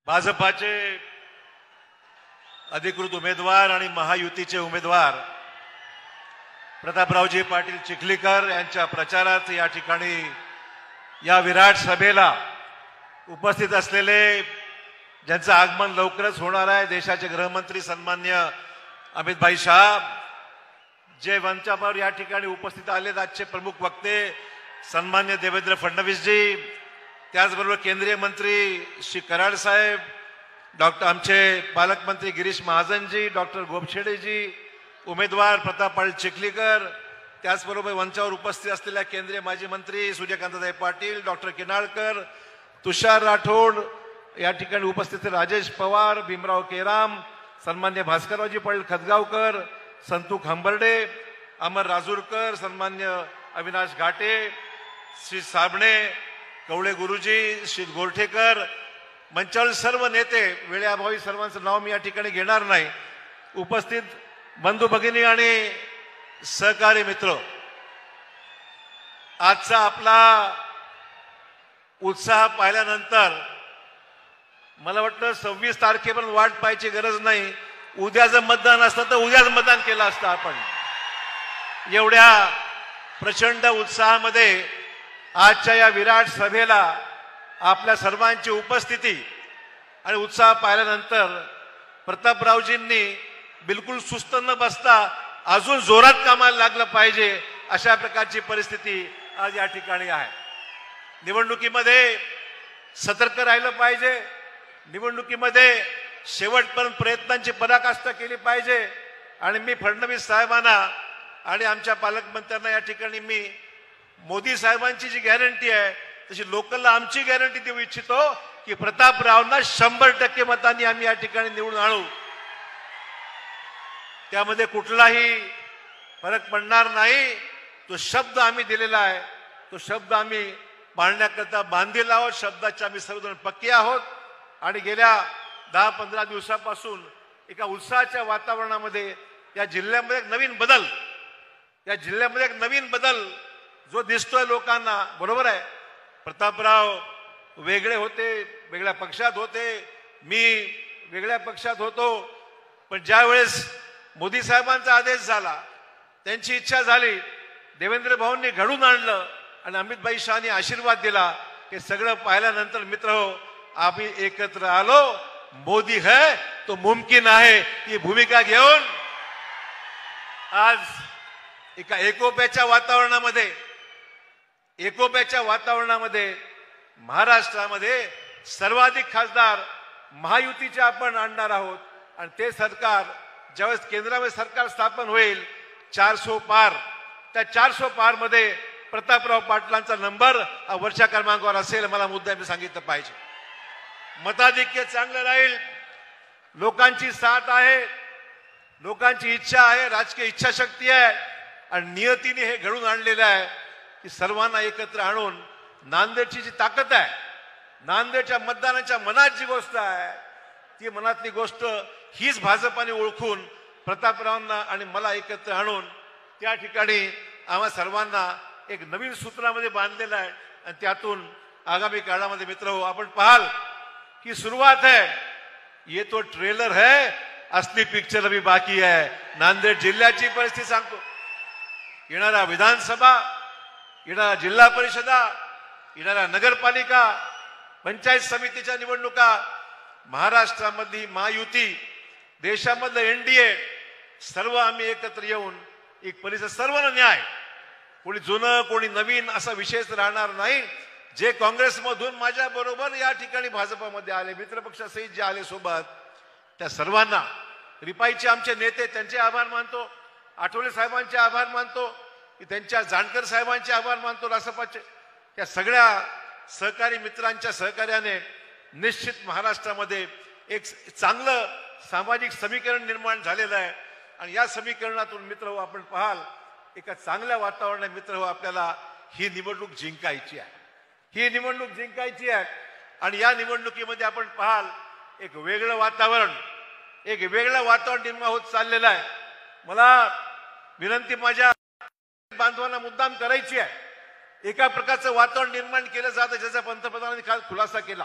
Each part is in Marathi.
भाजपाचे अधिकृत उमेदवार आणि महायुतीचे उमेदवार प्रतापरावजी पाटील चिखलीकर यांच्या प्रचारात या ठिकाणी या विराट सभेला उपस्थित असलेले ज्यांचं आगमन लवकरच होणार आहे देशाचे गृहमंत्री सन्मान्य अमित भाई शाह, जे मंचावर या ठिकाणी उपस्थित आले आजचे प्रमुख वक्ते सन्मान्य देवेंद्र फडणवीस जी, त्याचबरोबर केंद्रीय मंत्री श्री कराड साहेब, डॉक्टर आमचे पालकमंत्री गिरीश महाजन जी, डॉक्टर गोपछेडे जी, उमेदवार प्रताप पाटील चिखलीकर, त्याचबरोबर मंचावर उपस्थित असलेल्या केंद्रीय माजी मंत्री सूर्यकांतदाई पाटील, डॉक्टर किनाळकर, तुषार राठोड, या ठिकाणी उपस्थित राजेश पवार, भीमराव केराम, सन्मान्य भास्कररावजी पाटील खतगावकर, संतू खांबर्डे, अमर राजूरकर, सन्मान्य अविनाश घाटे, श्री साबणे, कवळे गुरुजी, श्री गोरठेकर, मंचावर सर्व नेते, वेळेअभावी सर्वांचं नाव मी या ठिकाणी घेणार नाही, उपस्थित बंधू भगिनी आणि सहकारी मित्र, आजचा आपला उत्साह पाहिल्यानंतर मला वाटतं 26 तारखेपर्यंत वाट पाहायची गरज नाही, उद्या जर मतदान असतं तर उद्याच मतदान केलं असतं आपण. एवढ्या प्रचंड उत्साहामध्ये आजच्या या विराट सभेला आपल्या सर्वांची उपस्थिती आणि उत्साह पाहिल्यानंतर प्रतापरावजींनी बिलकुल सुस्त न बसता अजून जोरात कामाला लागलं पाहिजे अशा प्रकारची परिस्थिती आज या ठिकाणी आहे. निवडणुकीमध्ये सतर्क राहिलं पाहिजे, निवडणुकीमध्ये शेवटपर्यंत प्रयत्नांची पराकाष्ठा केली पाहिजे. आणि मी फडणवीस साहेबांना आणि आमच्या पालकमंत्र्यांना या ठिकाणी मी मोदी साहेबांची जी गॅरंटी आहे तशी लोकलला आमची गॅरंटी देऊ इच्छितो की प्रतापरावना 100% मतांनी आम्ही या ठिकाणी निवडून आणू. त्यामध्ये कुठलाही फरक पडणार नाही. तो शब्द आम्ही दिलेला आहे, तो शब्द आम्ही पाळण्याकरता बांधील आहोत. शब्दाचे आम्ही सर्वजण पक्के आहोत. आणि गेल्या 10-15 दिवसापासून एका उत्साहाच्या वातावरणामध्ये या जिल्ह्यामध्ये एक नवीन बदल जो दिसतोय लोकांना. बरोबर आहे, प्रतापराव वेगळे होते, वेगळ्या पक्षात होते, मी वेगळ्या पक्षात होतो, पण ज्या वेळेस मोदी साहेबांचा आदेश झाला, त्यांची इच्छा झाली, देवेंद्र भाऊंनी घडून आणलं आणि अमित भाई शाहनी आशीर्वाद दिला, हे सगळं पाहिल्यानंतर मित्र हो आम्ही एकत्र आलो. मोदी है तो मुमकिन आहे ही भूमिका घेऊन आज एका एकोप्याच्या वातावरणामध्ये महाराष्ट्रामध्ये सर्वाधिक खासदार महायुतीचे आपण आणणार आहोत. आणि ते सरकार ज्यावेळेस केंद्रामध्ये सरकार स्थापन होईल 400 पार, त्या 400 पार मध्ये प्रतापराव पाटलांचा नंबर वरच्या क्रमांकावर असेल. मला मुद्दा मी सांगितलं पाहिजे. मताधिक्य चांगलं राहील, लोकांची साथ आहे, लोकांची इच्छा आहे, राजकीय इच्छाशक्ती आहे आणि नियतीने हे घडून आणलेलं आहे की सर्वांना एकत्र आणून नांदेडची जी ताकद आहे, नांदेडच्या मतदानाच्या मनात जी गोष्ट आहे, ती मनातली गोष्ट हीच भाजपाने ओळखून प्रतापरावांना आणि मला एकत्र आणून त्या ठिकाणी आम्हा सर्वांना एक नवीन सूत्रामध्ये बांधलेलं आहे. आणि त्यातून आगामी काळामध्ये मित्र हो आपण पाहाल की सुरुवात है, ये तो ट्रेलर है, असली पिक्चर अभी बाकी है. नांदेड जिल्ह्याची परिस्थिती सांगतो. येणारा विधानसभा, येणारा जिल्हा परिषदा, येणारा नगरपालिका, पंचायत समितीच्या निवडणुका, महाराष्ट्रामधली महायुती, देशामधलं एनडीए, सर्व आम्ही एकत्र येऊन एक परिसर, सर्वांना न्याय, कोणी जुनं कोणी नवीन असा विषयच राहणार नाही. जे काँग्रेसमधून माझ्या बरोबर या ठिकाणी भाजपामध्ये आले, मित्रपक्षासहित जे आले सोबत, त्या सर्वांना, रिपाईचे आमचे नेते त्यांचे आभार मानतो, आठवले साहेबांचे आभार मानतो, त्यांच्या जानकर साहेबांचे आभार मानतो, रासपाचे, त्या सगळ्या सहकारी मित्रांच्या सहकार्याने निश्चित महाराष्ट्रामध्ये एक चांगलं सामाजिक समीकरण निर्माण झालेलं आहे. आणि या समीकरणातून मित्र हो आपण पाहाल एका चांगल्या वातावरणात मित्र हो आपल्याला ही निवडणूक जिंकायची आहे, ही निवडणूक जिंकायची आहे. आणि या निवडणुकीमध्ये आपण पाहाल एक वेगळं वातावरण निर्माण होत चाललेलं आहे. मला विनंती माझ्या बांधवांना मुद्दाम करायची आहे. एका प्रकारचं वातावरण निर्माण केलं जातं ज्याचा पंतप्रधानांनी काल खुलासा केला.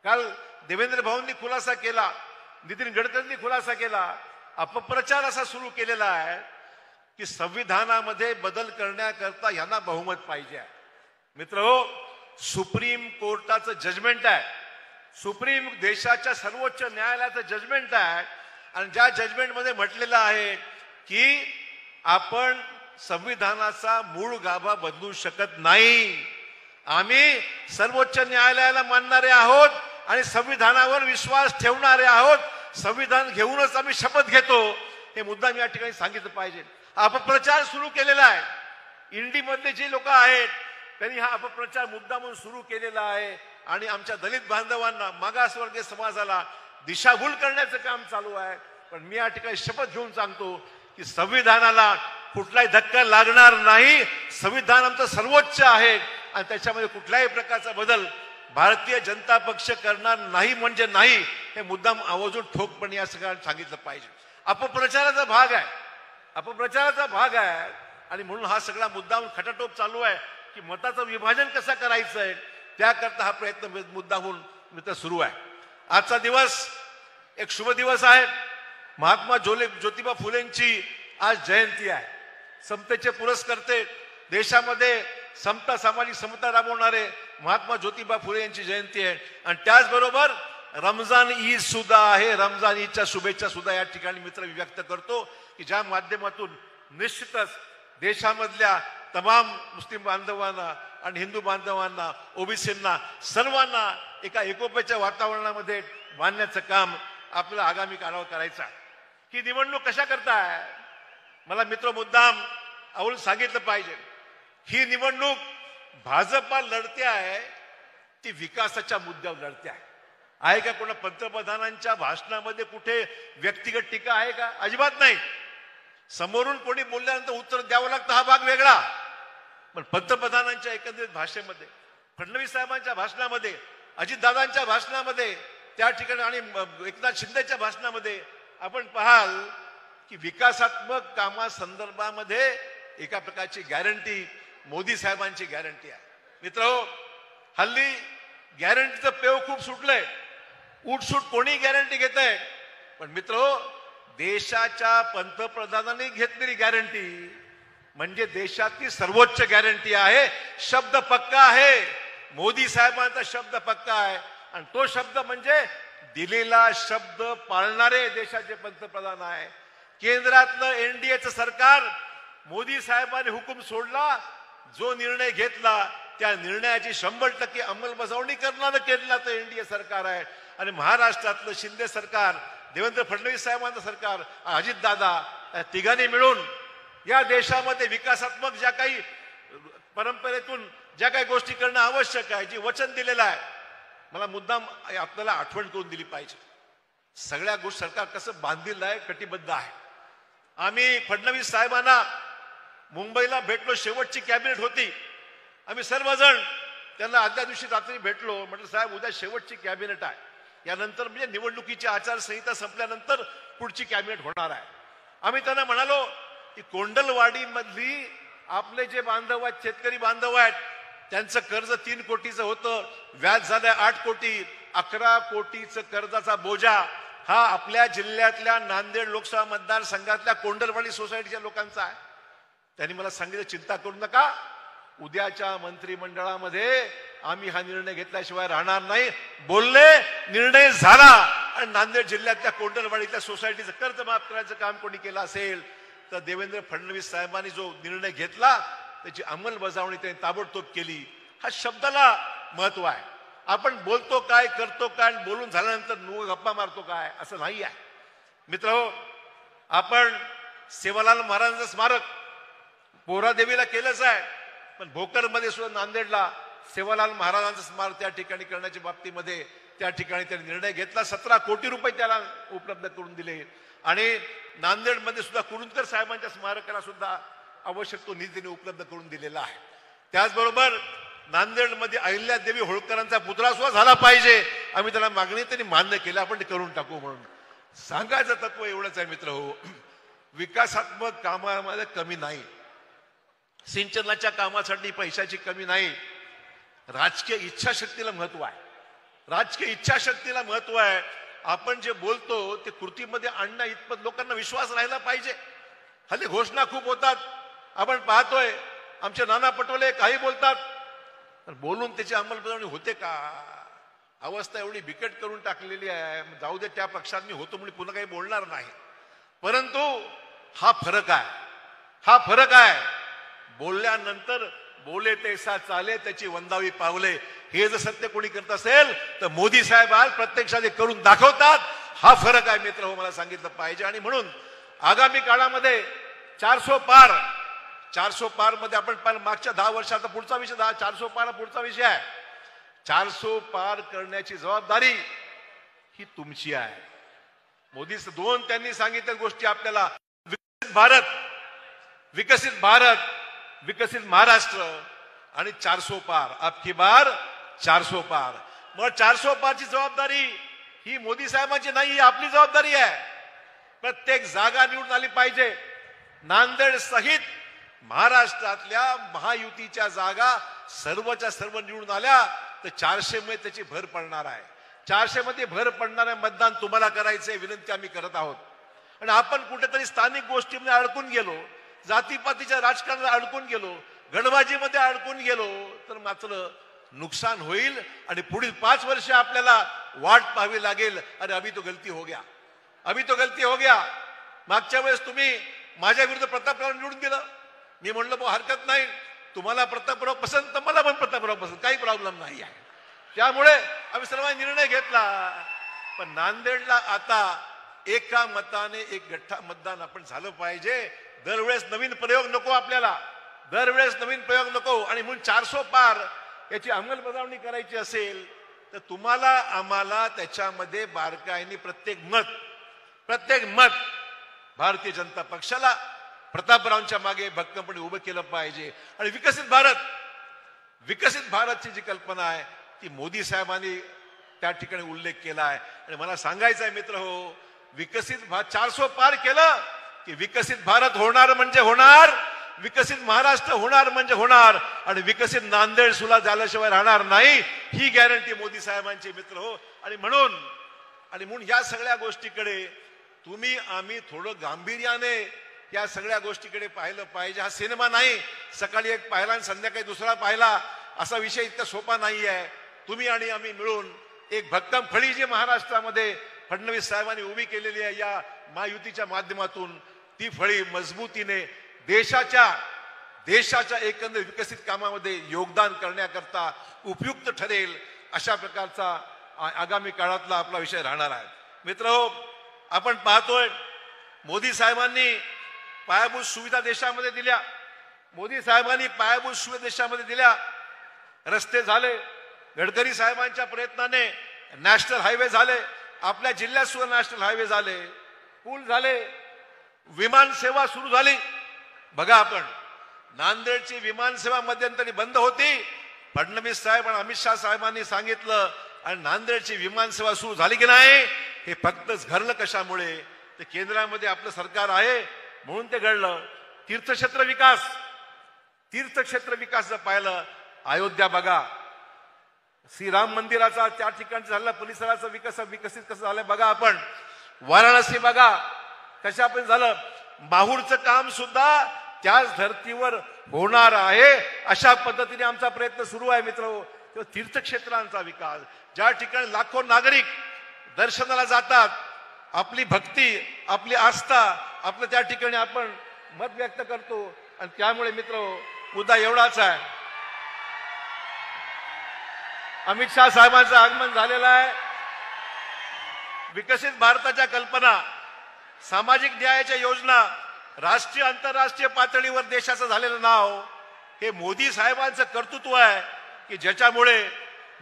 काल देवेंद्र भाऊंनी खुलासा केला, नितीन गडकरींनी खुलासा केला, अपप्रचार असा सुरू केलेला आहे की संविधानामध्ये बदल करण्याकरता यांना बहुमत पाहिजे आहे. मित्रहो, सुप्रीम कोर्टाचं जजमेंट आहे, सुप्रीम देशाच्या सर्वोच्च न्यायालयाचं जजमेंट आहे आणि ज्या जजमेंटमध्ये म्हटलेलं आहे की आपण संविधानाचा मूळ गाभा बदलू शकत नाही. आम्ही सर्वोच्च न्यायालयाला मानणारे आहोत आणि संविधानावर विश्वास ठेवणारे आहोत. संविधान घेऊनच आम्ही शपथ घेतो, हे मुद्दा मी या ठिकाणी सांगितलं पाहिजे. अपप्रचार सुरू केलेला आहे. इंडीमधले जे लोक आहेत त्यांनी हा अपप्रचार मुद्दा म्हणून सुरू केलेला आहे आणि आमच्या दलित बांधवांना, मागासवर्गीय समाजाला दिशाभूल करण्याचं काम चालू आहे. पण मी या ठिकाणी शपथ घेऊन सांगतो की संविधानाला कुठलाही धक्का लागणार नाही. संविधान आमचं सर्वोच्च आहे आणि त्याच्यामध्ये कुठल्याही प्रकारचा बदल भारतीय जनता पक्ष करणार नाही म्हणजे नाही, हे मुद्दाम आवर्जून ठोकपणे या सगळ्यांना सांगितलं पाहिजे. अपप्रचाराचा भाग आहे, अपप्रचाराचा भाग आहे आणि म्हणून हा सगळा मुद्दाम खटाटोप चालू आहे की मताचं विभाजन कसं करायचं आहे, त्याकरता हा प्रयत्न मुद्दा होऊन मित्र सुरू आहे. आजचा दिवस एक शुभ दिवस आहे. महात्मा ज्योतिबा फुलेंची आज जयंती आहे. समतेचे पुरस्कर्ते, देशामध्ये समता, सामाजिक समता राबवणारे महात्मा ज्योतिबा फुले यांची जयंती आहे आणि त्याचबरोबर रमजान ईद सुद्धा आहे. रमजान ईदच्या शुभेच्छा सुद्धा या ठिकाणी मित्र व्यक्त करतो की ज्या माध्यमातून निश्चितच देशामधल्या तमाम मुस्लिम बांधवांना आणि हिंदू बांधवांना, ओबीसींना, सर्वांना एका एकोप्याच्या वातावरणामध्ये बांधण्याचं काम आपल्याला आगामी काळावर करायचं आहे. ही निवडणूक कशा करताय, मला मित्र मुद्दाम आवडून सांगितलं पाहिजे. ही निवडणूक भाजपा लढते आहे ती विकासाच्या मुद्द्यावर लढते आहे का? कोणा पंतप्रधानांच्या भाषणामध्ये कुठे व्यक्तिगत टीका आहे का? अजिबात नाही. समोरून कोणी बोलल्यानंतर उत्तर द्यावं लागतं, हा भाग वेगळा. पण पंतप्रधानांच्या एकंदरीत भाषेमध्ये, फडणवीस साहेबांच्या भाषणामध्ये, अजितदादांच्या भाषणामध्ये, त्या ठिकाणी आणि एकनाथ शिंदेच्या भाषणामध्ये आपण पाहाल की विकासात्मक कामासंदर्भामध्ये एका प्रकारची गॅरंटी मोदी साहेबांची गॅरंटी आहे. मित्रहो, हल्ली गॅरंटीचं पेव खूप सुटलंय. उठसूट कोणी गॅरंटी घेत आहे, पण मित्रहो, देशाच्या पंतप्रधानांनी घेतलेली गॅरंटी म्हणजे देशातली सर्वोच्च गॅरंटी आहे. शब्द पक्का आहे, मोदी साहेबांचा शब्द पक्का आहे आणि तो शब्द म्हणजे दिलेला शब्द पाळणारे देशाचे पंतप्रधान आहे. केंद्रातलं एनडीएचं सरकार, मोदी साहेबांनी हुकूम सोडला, जो निर्णय घेतला त्या निर्णयाची 100% अंमलबजावणी करणारं केंद्राचं एनडीए सरकार आहे आणि महाराष्ट्रातलं शिंदे सरकार, देवेंद्र फडणवीस साहेबांचं सरकार, अजितदादा, तिघांनी मिळून या देशामध्ये विकासात्मक ज्या काही परंपरेतून ज्या काही गोष्टी करणं आवश्यक आहे, जी वचन दिलेलं आहे, मला मुद्दाम आपल्याला आठवण करून दिली पाहिजे. सगळ्या गोष्टी सरकार कसं बांधलेलं आहे, कटिबद्ध आहे. आम्ही फडणवीस साहेबांना मुंबईला भेटलो, शेवटची कॅबिनेट होती. आम्ही सर्वजण त्यांना आदल्या दिवशी रात्री भेटलो. म्हटलं, साहेब उद्या शेवटची कॅबिनेट आहे, यानंतर म्हणजे निवडणुकीची आचारसंहिता संपल्यानंतर पुढची कॅबिनेट होणार आहे. आम्ही त्यांना म्हणालो की कोंडलवाडीमधली आपले जे बांधव आहेत, शेतकरी बांधव आहेत, त्यांचं कर्ज 3 कोटीचं होतं, व्याज झालंय 8 कोटी. 11 कोटीचं कर्जाचा बोजा हा आपल्या जिल्ह्यातल्या नांदेड लोकसभा मतदारसंघातल्या कोंडलवाडी सोसायटीच्या लोकांचा आहे. त्यांनी मला सांगितलं, चिंता करू नका, उद्याच्या मंत्रिमंडळामध्ये आम्ही हा निर्णय घेतल्याशिवाय राहणार नाही. बोलले, निर्णय झाला आणि नांदेड जिल्ह्यातल्या कोंडलवाडीतल्या सोसायटीचं कर्ज माफ करायचं काम कोणी केलं असेल तर देवेंद्र फडणवीस साहेबांनी जो निर्णय घेतला त्याची अंमलबजावणी त्यांनी ताबडतोब केली. हा शब्दाला महत्व आहे. आपण बोलतो काय, करतो काय, बोलून झाल्यानंतर गप्पा मारतो काय, असं नाही आहे. मित्रहो, आपण सेवालाल महाराजांचं स्मारक पोहरादेवीला केलंच आहे, पण भोकरमध्ये सुद्धा नांदेडला सेवालाल महाराजांचं स्मारक त्या ठिकाणी करण्याच्या बाबतीमध्ये त्या ठिकाणी त्यांनी निर्णय घेतला. 17 कोटी रुपये त्याला उपलब्ध करून दिले आणि नांदेडमध्ये सुद्धा कुरुंदकर साहेबांच्या स्मारकाला सुद्धा आवश्यक तो निधी त्यांनी उपलब्ध करून दिलेला आहे. त्याचबरोबर नांदेडमध्ये अहिल्यादेवी होळकरांचा पुतळा सुद्धा झाला पाहिजे. आम्ही त्याला मागणी त्यांनी मान्य केलं, आपण ते करून टाकू म्हणून. सांगायचं तत्व एवढंच आहे मित्र हो, विकासात्मक कामामध्ये कमी नाही, सिंचनाच्या कामासाठी पैशाची कमी नाही, राजकीय इच्छाशक्तीला महत्व आहे. राजकीय इच्छाशक्तीला महत्व आहे. आपण जे बोलतो ते कृतीमध्ये आणण्या इतपत लोकांना विश्वास राहिला पाहिजे. हल्ली घोषणा खूप होतात, आपण पाहतोय. आमचे नाना पटोले काही बोलतात, पण बोलून त्याची अंमलबजावणी होते का? अवस्था एवढी बिकट करून टाकलेली आहे. जाऊ दे, त्या पक्षात मी होतो म्हणून पुन्हा काही बोलणार नाही. परंतु हा फरक आहे, हा फरक आहे. बोलल्यानंतर बोले तैसा चाले त्याची वंदावी पावले, हे जर सत्य कोणी करत असेल तर मोदी साहेब आज प्रत्यक्षात करून दाखवतात. हा फरक आहे मित्र, हो, मला सांगितलं पाहिजे. आणि म्हणून आगामी काळामध्ये 400 पार मध्ये आपण पाहिलं मागच्या 10 वर्षाचा पुढचा विषय 400 पार पुढचा विषय आहे. 400 पार करण्याची जबाबदारी ही तुमची आहे. मोदी त्यांनी सांगितल्या गोष्टी आपल्याला, विकसित भारत, विकसित महाराष्ट्र आणि 400 पार. अबकी बार 400 पार. मग 400 पारची जबाबदारी ही मोदी साहेबांची नाही, आपली जबाबदारी आहे. प्रत्येक जागा निवडून आली पाहिजे. नांदेड सहित महाराष्ट्रातल्या महायुतीच्या जागा सर्वच्या सर्व निवडून आल्या तर 400 मध्ये त्याची भर पडणार आहे. 400 मध्ये भर पडणारे मतदान तुम्हाला करायचंय, विनंती आम्ही करत आहोत. आणि आपण कुठेतरी स्थानिक गोष्टीमध्ये अडकून गेलो, जातीपातीच्या राजकारणात अडकून गेलो, गडबाजीमध्ये अडकून गेलो तर मात्र नुकसान होईल. आणि पुढील 5 वर्ष आपल्याला वाट पाहावी लागेल. अरे अभी तो गलती हो गया, अभी तो गलती हो गया. मागच्या वेळेस तुम्ही माझ्या विरुद्ध प्रतापराव निवडून दिलं. मी म्हणलं भाऊ हरकत नाही, तुम्हाला प्रतापराव पसंत तर मला पण प्रतापराव पसंत, काही प्रॉब्लेम नाही आहे. त्यामुळे आम्ही सर्वांनी निर्णय घेतला. पण नांदेडला आता एका मताने एक गठ्ठा मतदान आपण झालं पाहिजे. दरवेळेस नवीन प्रयोग नको आपल्याला, दरवेळेस नवीन प्रयोग नको. आणि म्हणून 400 पार याची अंमलबजावणी करायची असेल तर तुम्हाला आम्हाला त्याच्यामध्ये बारकाईने प्रत्येक मत भारतीय जनता पक्षाला प्रतापरावांच्या मागे भक्कमपणे उभं केलं पाहिजे. आणि विकसित भारतची जी कल्पना आहे ती मोदी साहेबांनी त्या ठिकाणी उल्लेख केला आहे. आणि मला सांगायचं आहे मित्र हो, विकसित भारत 400 पार केलं की विकसित भारत होणार म्हणजे होणार, विकसित महाराष्ट्र होणार म्हणजे होणार. आणि विकसित नांदेड सुला झाल्याशिवाय राहणार नाही, ही गॅरंटी मोदी साहेबांची मित्र हो. आणि म्हणून या सगळ्या गोष्टीकडे तुम्ही आम्ही थोडं गांभीर्याने या सगळ्या गोष्टीकडे पाहिलं पाहिजे. हा सिनेमा नाही, सकाळी एक पाहिला आणि संध्याकाळी दुसरा पाहिला असा विषय इतका सोपा नाही आहे. तुम्ही आणि आम्ही मिळून एक भक्कम फळी जी महाराष्ट्रामध्ये फडणवीस साहेबांनी उभी केलेली आहे या महायुतीच्या माध्यमातून, ती फळी मजबूतीने देशाच्या एकंदर विकसित कामामध्ये योगदान करण्याकरता उपयुक्त ठरेल अशा प्रकारचा आगामी काळातला आपला विषय राहणार आहे. मित्रहो, आपण पाहतोय मोदी साहेबांनी पायाभूत सुविधा देशामध्ये दिल्या. मोदी साहेबांनी पायाभूत सुविधा देशामध्ये दिल्या. रस्ते झाले, गडकरी साहेबांच्या प्रयत्नाने नॅशनल हायवे झाले, आपल्या जिल्ह्यात सुद्धा नॅशनल हायवे झाले, पूल झाले, विमान सेवा सुरू झाली. बघा, आपण नांदेडची विमान सेवा मध्यंतरी बंद होती, फडणवीस साहेब आणि अमित शहा साहेबांनी सांगितलं आणि नांदेडची विमान सेवा सुरू झाली की नाही. हे फक्तच घडलं कशामुळे, ते केंद्रामध्ये आपलं सरकार आहे म्हणून ते घडलं. तीर्थक्षेत्र विकास जर पाहिलं, अयोध्या बघा, श्रीराम मंदिराचा त्या ठिकाणी झालेला परिसराचा विकसित कसं झालंय बघा. आपण वाराणसी बघा कशा पण झालं. माहूरचं काम सुद्धा त्याच धर्तीवर होणार आहे. अशा पद्धतीने आमचा प्रयत्न सुरू आहे मित्र. तीर्थक्षेत्रांचा विकास, ज्या ठिकाणी लाखो नागरिक दर्शनाला जातात, आपली भक्ती, आपली आस्था, आपलं त्या ठिकाणी आपण मत व्यक्त करतो. आणि त्यामुळे मित्र मुद्दा एवढाच आहे, अमित शहा साहेबांचं आगमन झालेलं आहे. विकसित भारताच्या कल्पना, सामाजिक न्यायाच्या योजना, राष्ट्रीय आंतरराष्ट्रीय पातळीवर देशाचं झालेलं नाव हे मोदी साहेबांचं कर्तृत्व आहे की ज्याच्यामुळे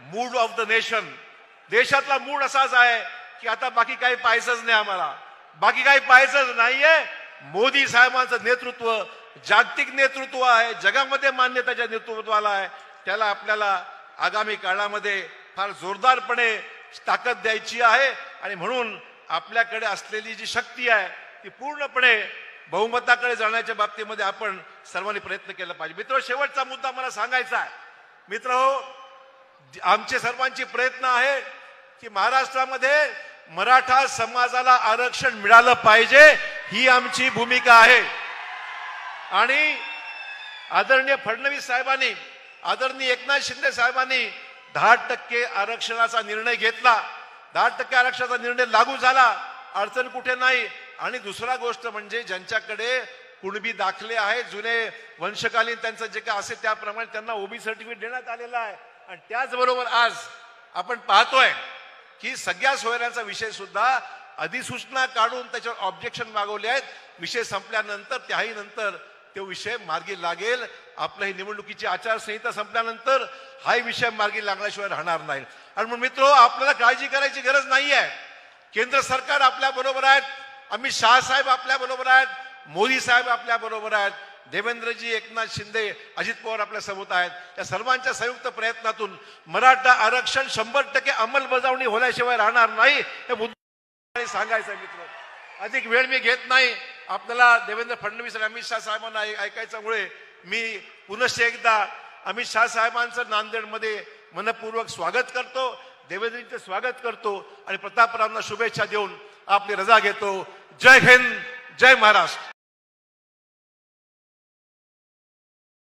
मूड ऑफ द नेशन, देशातला मूड असाच आहे की आता बाकी काही पाहायचंच नाही, आम्हाला बाकी काही पाहायचंच नाहीये. मोदी साहेबांचं नेतृत्व जागतिक नेतृत्व आहे, जगामध्ये मान्यताच्या नेतृत्वाला आहे. त्याला आपल्याला आगामी काळामध्ये फार जोरदारपणे ताकद द्यायची आहे. आणि म्हणून आपल्याकडे असलेली जी शक्ती आहे ती पूर्णपणे बहुमताकडे जाण्याच्या बाबतीमध्ये आपण सर्वांनी प्रयत्न केला पाहिजे. मित्र, शेवटचा मुद्दा मला सांगायचा आहे. मित्र, आमचे सर्वांचे प्रयत्न आहे की महाराष्ट्रामध्ये मराठा समाजाला आरक्षण मिळालं पाहिजे, ही आमची भूमिका आहे। आणि आदरणीय फडणवीस साहेबांनी, आदरणीय एकनाथ शिंदे साहेबांनी 10% आरक्षणाचा निर्णय घेतला। 10% आरक्षणाचा निर्णय लागू झाला, अडचण कुठे नाही। आणि दुसरा गोष्ट म्हणजे ज्यांच्याकडे कुणबी दाखले आहेत, जुने वंशकालीन त्यांचं जे काय असेल त्याप्रमाणे त्यांना ओबी सर्टिफिकेट देण्यात आलेलं आहे। आणि त्याचबरोबर आज आपण पाहतोय की सगळ्या सोयऱ्यांचा विषय सुद्धा अधिसूचना काढून त्याच्यावर ऑब्जेक्शन मागवले आहेत। विषय संपल्यानंतर त्याही नंतर तो विषय मार्गी लागेल। आपल्या ही निवडणुकीची आचारसंहिता संपल्यानंतर हाही विषय मार्गी लागल्याशिवाय राहणार नाही। आणि म्हणून मित्रो, आपल्याला काळजी करायची गरज नाही आहे। केंद्र सरकार आपल्या बरोबर आहेत, अमित शाह साहेब आपल्या बरोबर आहेत, मोदी साहेब आपल्या बरोबर आहेत, देवेंद्रजी, एकनाथ शिंदे, अजित पवार आपल्या सोबत आहेत। या सर्वांच्या संयुक्त प्रयत्नातून मराठा आरक्षण 100% अंमलबजावणी होण्याशिवाय राहणार नाही, हे मुद्दा सांगायचं मित्र। अधिक वेळ मी घेत नाही। आपल्याला देवेंद्र फडणवीस आणि अमित शाह साहेबांना ऐकायच्यामुळे मी पुनश्च एकदा अमित शाह साहेबांचं नांदेडमध्ये मनपूर्वक स्वागत करतो, देवेंद्रजींचं स्वागत करतो आणि प्रतापरावांना शुभेच्छा देऊन आपली रजा घेतो। जय हिंद, जय महाराष्ट्र।